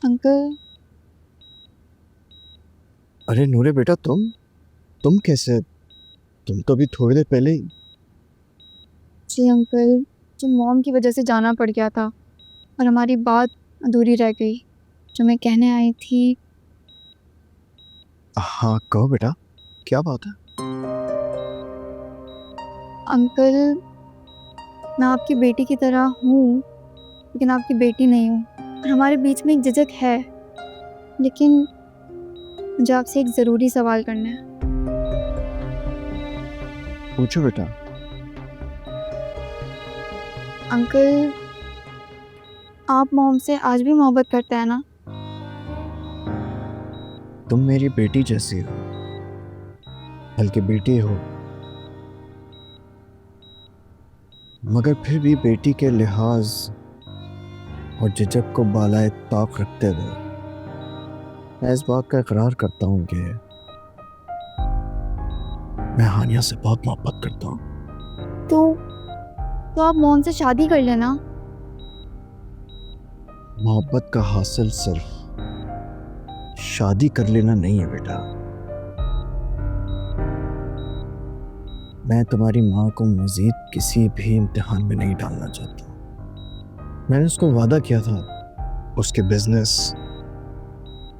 Uncle. अरे नूरे बेटा, तुम कैसे? तुम तो अभी थोड़ी देर पहले ही। जी अंकल, जो मॉम की वजह से जाना पड़ गया था और हमारी बात अधूरी रह गई। जो मैं कहने आई थी। हाँ कहो बेटा, क्या बात है? अंकल, मैं आपकी बेटी की तरह हूँ, लेकिन आपकी बेटी नहीं हूँ। और हमारे बीच में एक झिझक है, लेकिन मुझे आपसे एक ज़रूरी सवाल करना है। पूछो बेटा। अंकल, आप मॉम से आज भी मोहब्बत करते हैं ना? तुम मेरी बेटी जैसी हो, बल्कि बेटी हो, मगर फिर भी बेटी के लिहाज और झिझक को बालाए ताक रखते हुए मैं इस बात का इकरार करता हूँ कि मैं हानिया से बहुत मोहब्बत करता हूँ। तो आप मॉम से शादी कर लेना। मोहब्बत का हासिल सिर्फ शादी कर लेना नहीं है बेटा। मैं तुम्हारी माँ को मजीद किसी भी इम्तिहान में नहीं डालना चाहता। मैंने उसको वादा किया था, उसके बिजनेस,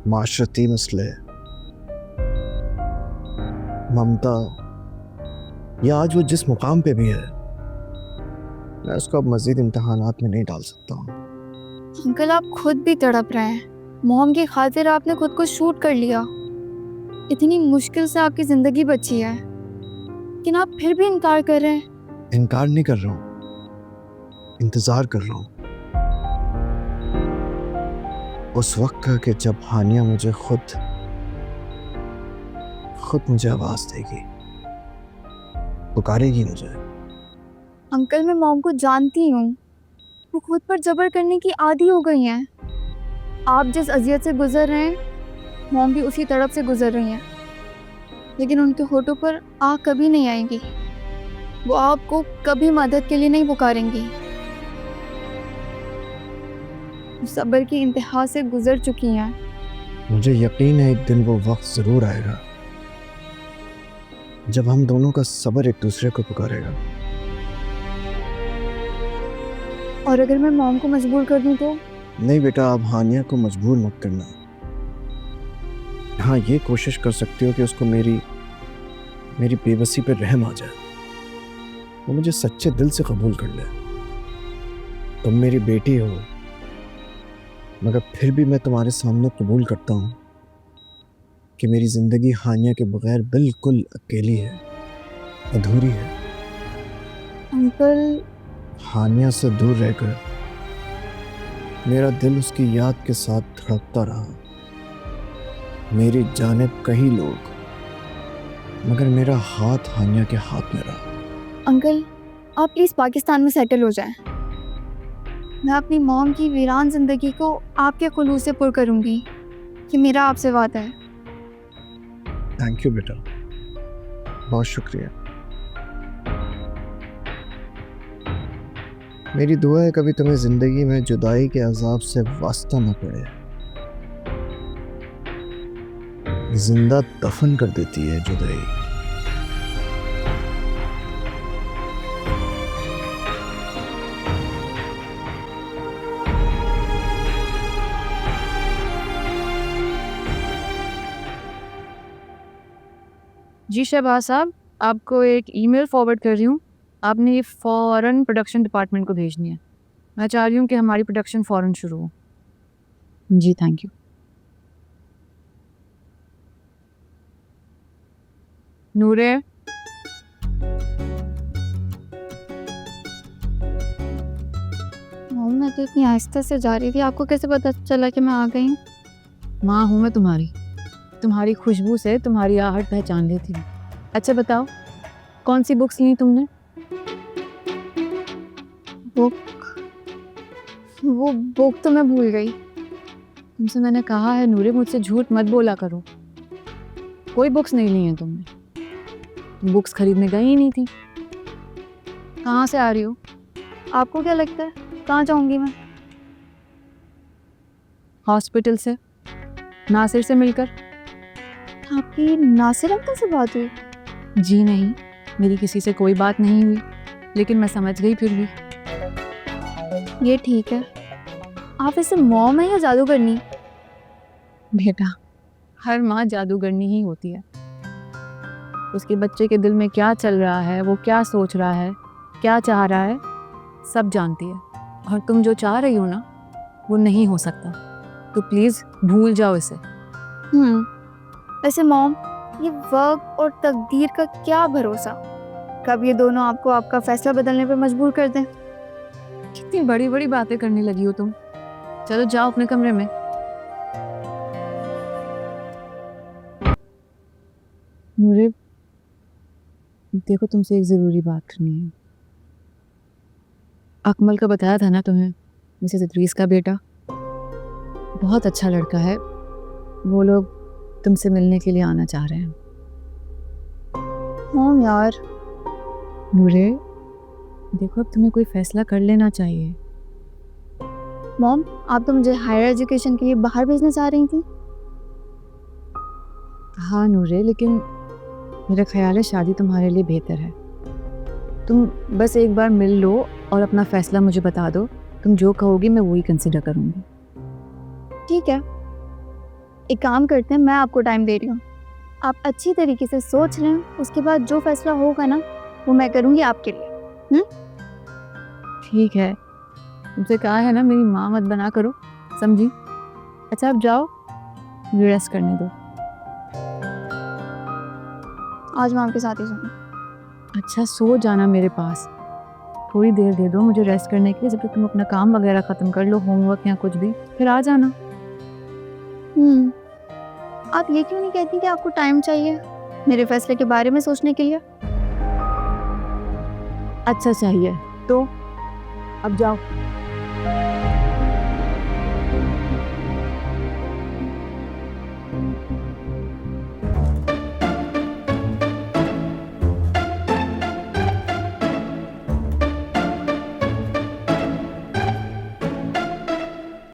माशरती मसले, ममता, या आज वो जिस मुकाम पे भी है, मैं उसको अब मजीद इम्तिहानात में नहीं डाल सकता हूँ। अंकल, आप खुद भी तड़प रहे हैं। मॉम की खातिर आपने खुद को शूट कर लिया। इतनी मुश्किल से आपकी जिंदगी बची है, लेकिन आप फिर भी इनकार कर रहे हैं। इनकार नहीं कर रहा हूँ, इंतजार कर रहा हूँ उस वक्त का कि जब हानिया मुझे खुद मुझे आवाज देगी, पुकारेगी मुझे। अंकल, मैं मॉम को जानती हूँ। वो खुद पर जबर करने की आदी हो गई हैं। आप जिस अजियत से गुजर रहे हैं, मॉम भी उसी तड़प से गुजर रही हैं। लेकिन उनके होठों पर आग कभी नहीं आएंगी। वो आपको कभी मदद के लिए नहीं पुकारेंगी। वो सब्र की इंतहा से गुजर चुकी हैं। मुझे यकीन है एक दिन वो वक्त जरूर आएगा जब हम दोनों का सब्र एक दूसरे को पुकारेगा। और अगर मैं मॉम को मजबूर कर दूं तो? नहीं बेटा, आप हानिया को मजबूर मत करना। हाँ, ये कोशिश कर सकती हो कि उसको मेरी बेबसी पर रहम आ जाए, वो मुझे सच्चे दिल से कबूल कर ले। तुम मेरी बेटी हो, मगर फिर भी मैं तुम्हारे सामने कबूल करता हूँ कि मेरी जिंदगी हानिया के बगैर बिल्कुल अकेली है, अधूरी है। अंकल, हानिया से दूर रहकर मेरा दिल उसकी याद के साथ धड़कता रहा। मेरी जानिब कई लोग, मगर मेरा हाथ हानिया के हाथ में रहा। अंकल, आप प्लीज़ पाकिस्तान में सेटल हो जाएं। मैं अपनी मॉम की वीरान ज़िंदगी को आपके खुलूस से पुर करूँगी। ये मेरा आपसे वादा है। थैंक यू बेटा, बहुत शुक्रिया। मेरी दुआ है कभी तुम्हें जिंदगी में जुदाई के अजाब से वास्ता न पड़े। जिंदा दफन कर देती है जुदाई। जी शहबाज साहब, आपको एक ईमेल फॉरवर्ड कर रही हूँ। आपने ये फ़ौरन प्रोडक्शन डिपार्टमेंट को भेजनी है। मैं चाह रही हूँ कि हमारी प्रोडक्शन फ़ौरन शुरू हो। जी थैंक यू। नूरे, मॉम, मैं तो इतनी आहिस्ता से जा रही थी, आपको कैसे पता चला कि मैं आ गई हूँ? माँ हूँ मैं तुम्हारी खुशबू से तुम्हारी आहट पहचान लेती हूँ। अच्छा बताओ, कौन सी बुक्स ली तुमने? वो बुक तो मैं भूल गई। तुमसे मैंने कहा है नूरे, मुझसे झूठ मत बोला करो। कोई बुक्स नहीं ली हैं तुमने। तुम बुक्स खरीदने गई ही नहीं थी। कहाँ से आ रही हो? आपको क्या लगता है कहाँ जाऊँगी मैं? हॉस्पिटल से, नासिर से मिलकर। आपकी नासिर अंकल से बात हुई? जी नहीं, मेरी किसी से कोई बात नहीं हुई, लेकिन मैं समझ गई फिर भी। ये ठीक है। आप वैसे मॉम है या जादूगरनी? बेटा, हर माँ जादूगरनी ही होती है। उसके बच्चे के दिल में क्या चल रहा है, वो क्या सोच रहा है, क्या चाह रहा है, सब जानती है। और तुम जो चाह रही हो ना, वो नहीं हो सकता, तो प्लीज़ भूल जाओ इसे। वैसे मॉम, ये वक्त और तकदीर का क्या भरोसा, कब ये दोनों आपको आपका फैसला बदलने पर मजबूर कर दें। कितनी बड़ी बड़ी बातें करने लगी हो तुम। चलो जाओ अपने कमरे में। नूरे, देखो तुमसे एक ज़रूरी बात करनी है। अकमल का बताया था ना तुम्हें, मिसेस इदरीस का बेटा, बहुत अच्छा लड़का है। वो लोग तुमसे मिलने के लिए आना चाह रहे हैं। मॉम यार, नूरे, देखो अब तुम्हें कोई फैसला कर लेना चाहिए। मॉम आप तो मुझे हायर एजुकेशन के लिए बाहर भेजना चाह रही थी। हाँ नूरे, लेकिन मेरा ख्याल है शादी तुम्हारे लिए बेहतर है। तुम बस एक बार मिल लो और अपना फैसला मुझे बता दो। तुम जो कहोगी मैं वही कंसिडर करूँगी। ठीक है, एक काम करते हैं, मैं आपको टाइम दे रही हूँ। आप अच्छी तरीके से सोच लें, उसके बाद जो फैसला होगा ना वो मैं करूँगी आपके लिए। ठीक है, तुमसे कहा है ना मेरी माँ मत बना करो, समझी? अच्छा अब जाओ, मुझे रेस्ट करने दो। आज मैं आपके साथ ही सोऊंगी। अच्छा सो जाना मेरे पास, थोड़ी देर दे दो मुझे रेस्ट करने के लिए, जब तक तुम अपना काम वगैरह ख़त्म कर लो, होमवर्क या कुछ भी, फिर आ जाना। आप ये क्यों नहीं कहती कि आपको टाइम चाहिए मेरे फैसले के बारे में सोचने के लिए? अच्छा चाहिए तो अब जाओ।